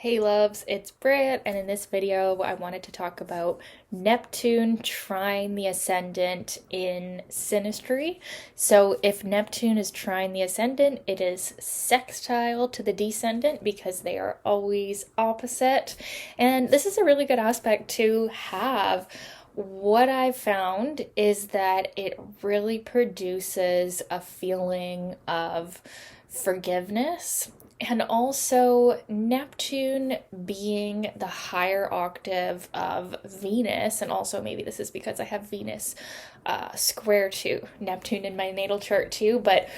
Hey loves, it's Britt, and in this video I wanted to talk about Neptune trine the Ascendant in Synastry. So if Neptune is trine the Ascendant, it is sextile to the Descendant because they are always opposite. And this is a really good aspect to have. What I've found is that it really produces a feeling of forgiveness, and also Neptune being the higher octave of Venus, and also maybe this is because I have Venus square to Neptune in my natal chart too, but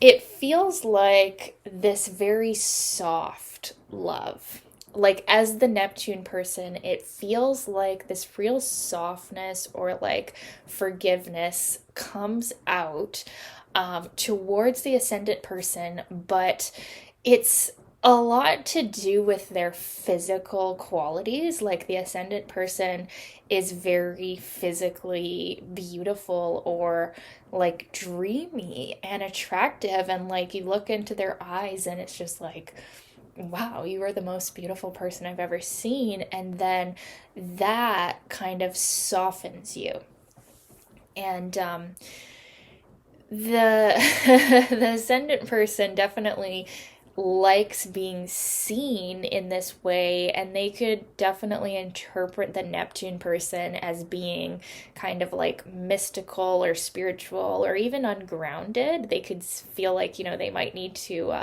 it feels like this very soft love. Like, as the Neptune person, it feels like this real softness or like forgiveness comes out towards the ascendant person, but it's a lot to do with their physical qualities. Like, the ascendant person is very physically beautiful or like dreamy and attractive, and like you look into their eyes and it's just like, wow, you are the most beautiful person I've ever seen. And then that kind of softens you. And the the ascendant person definitely likes being seen in this way, and they could definitely interpret the Neptune person as being kind of like mystical or spiritual or even ungrounded. They could feel like, they might need to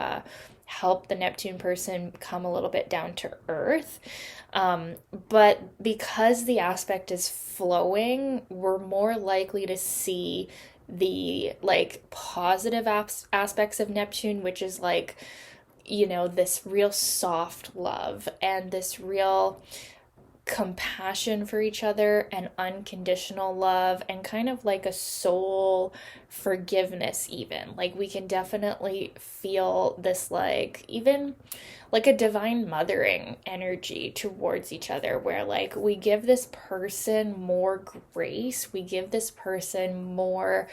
help the Neptune person come a little bit down to earth. But because the aspect is flowing, we're more likely to see the like positive aspects of Neptune, which is like, this real soft love and this real compassion for each other and unconditional love and kind of like a soul forgiveness. Even like we can definitely feel this, like even like a divine mothering energy towards each other, where like we give this person more grace, we give this person more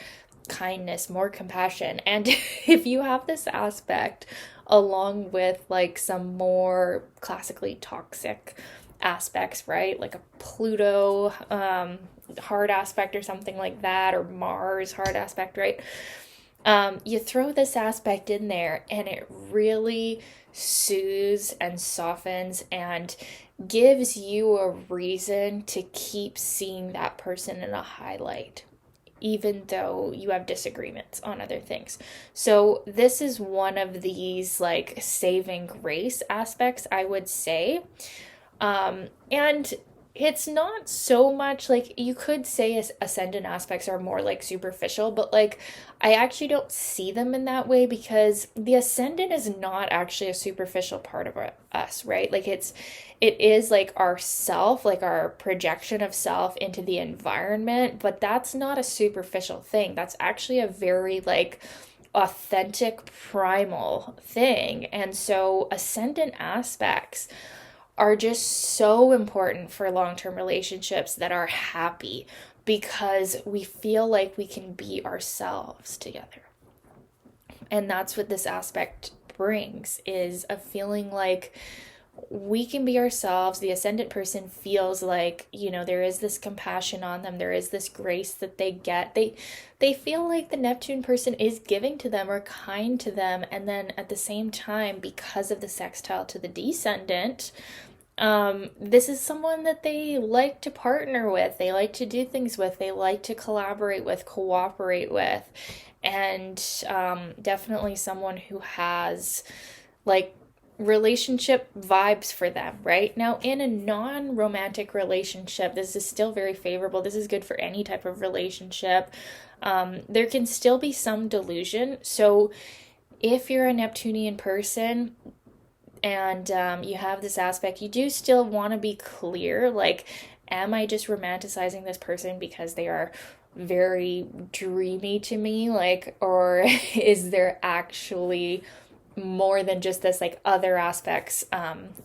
kindness, more compassion. And if you have this aspect along with like some more classically toxic aspects, right? Like a Pluto hard aspect or something like that, or Mars hard aspect, right? You throw this aspect in there and it really soothes and softens and gives you a reason to keep seeing that person in a highlight, even though you have disagreements on other things. So this is one of these like saving grace aspects, I would say. And it's not so much like, you could say ascendant aspects are more like superficial, but like I actually don't see them in that way, because the ascendant is not actually a superficial part of us, right? Like it is like our self, like our projection of self into the environment, but that's not a superficial thing. That's actually a very like authentic primal thing. And so ascendant aspects are just so important for long-term relationships that are happy, because we feel like we can be ourselves together. And that's what this aspect brings, is a feeling like we can be ourselves. The ascendant person feels like, there is this compassion on them, there is this grace that they get. They feel like the Neptune person is giving to them or kind to them, and then at the same time, because of the sextile to the descendant, this is someone that they like to partner with, they like to do things with, they like to collaborate with, cooperate with, and definitely someone who has like relationship vibes for them. Right now, in a non-romantic relationship, this is still very favorable. This is good for any type of relationship. There can still be some delusion. So if you're a Neptunian person and you have this aspect, you do still want to be clear, like, am I just romanticizing this person because they are very dreamy to me, like, or is there actually more than just this, like, other aspects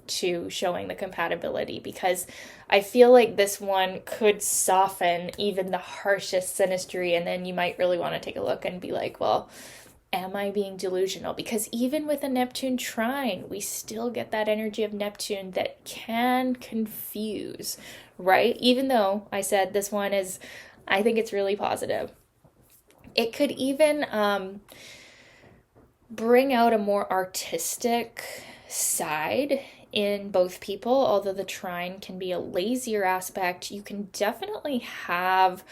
to showing the compatibility? Because I feel like this one could soften even the harshest synastry, and then you might really want to take a look and be like, well, Am I being delusional? Because even with a Neptune trine, we still get that energy of Neptune that can confuse, right? Even though I said this one is, I think it's really positive. It could even bring out a more artistic side in both people. Although the trine can be a lazier aspect, you can definitely have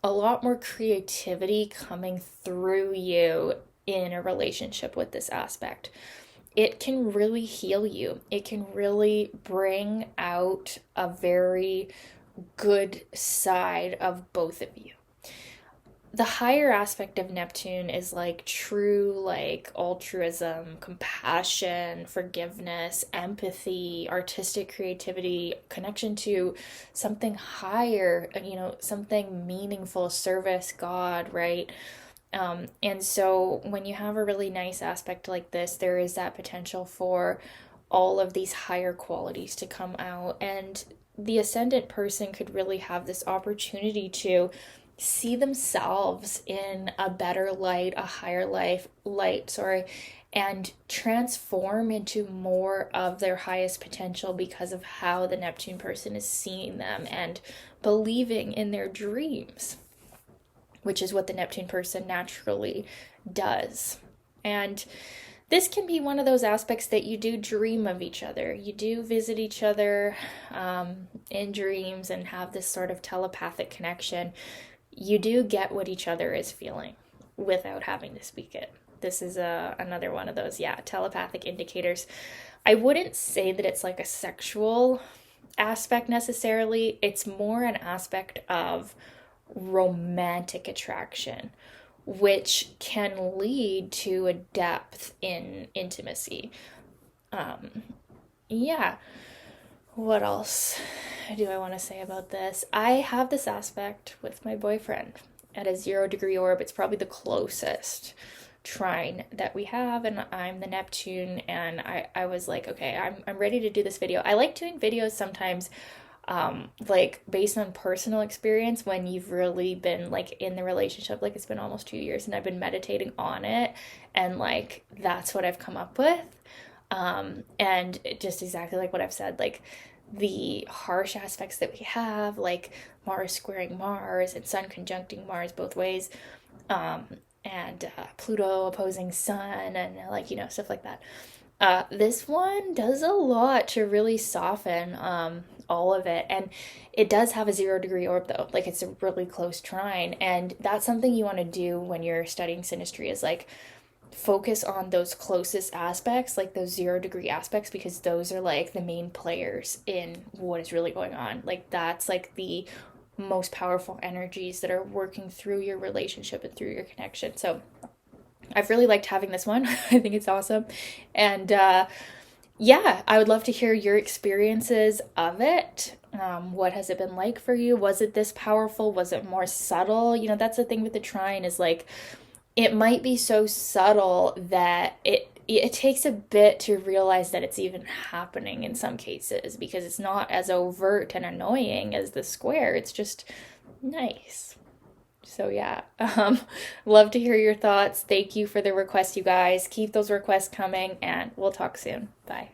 a lot more creativity coming through you in a relationship with this aspect. It can really heal you. It can really bring out a very good side of both of you. The higher aspect of Neptune is like true, like altruism, compassion, forgiveness, empathy, artistic creativity, connection to something higher, something meaningful, service, God, right? And so when you have a really nice aspect like this, there is that potential for all of these higher qualities to come out. And the ascendant person could really have this opportunity to see themselves in a better light, a higher light, sorry, and transform into more of their highest potential because of how the Neptune person is seeing them and believing in their dreams, which is what the Neptune person naturally does. And this can be one of those aspects that you do dream of each other. You do visit each other in dreams and have this sort of telepathic connection. You do get what each other is feeling without having to speak it. This is another one of those, telepathic indicators. I wouldn't say that it's like a sexual aspect necessarily. It's more an aspect of romantic attraction, which can lead to a depth in intimacy. Yeah. What else do I want to say about this? I have this aspect with my boyfriend at a 0-degree orb. It's probably the closest trine that we have, and I'm the Neptune, and I was like, okay, I'm ready to do this video. I like doing videos sometimes like based on personal experience when you've really been like in the relationship, like it's been almost 2 years and I've been meditating on it, and like that's what I've come up with. And just exactly like what I've said, like the harsh aspects that we have, like Mars squaring Mars and Sun conjuncting Mars both ways, and Pluto opposing Sun, and like, stuff like that. This one does a lot to really soften all of it. And it does have a 0-degree orb though. Like it's a really close trine. And that's something you want to do when you're studying synastry, is like focus on those closest aspects, like those 0-degree aspects, because those are like the main players in what is really going on. Like that's like the most powerful energies that are working through your relationship and through your connection. So I've really liked having this one. I think it's awesome. And I would love to hear your experiences of it. What has it been like for you? Was it this powerful? Was it more subtle? That's the thing with the trine, is like it might be so subtle that it takes a bit to realize that it's even happening in some cases, because it's not as overt and annoying as the square. It's just nice. So love to hear your thoughts. Thank you for the request, you guys. Keep those requests coming, and we'll talk soon. Bye.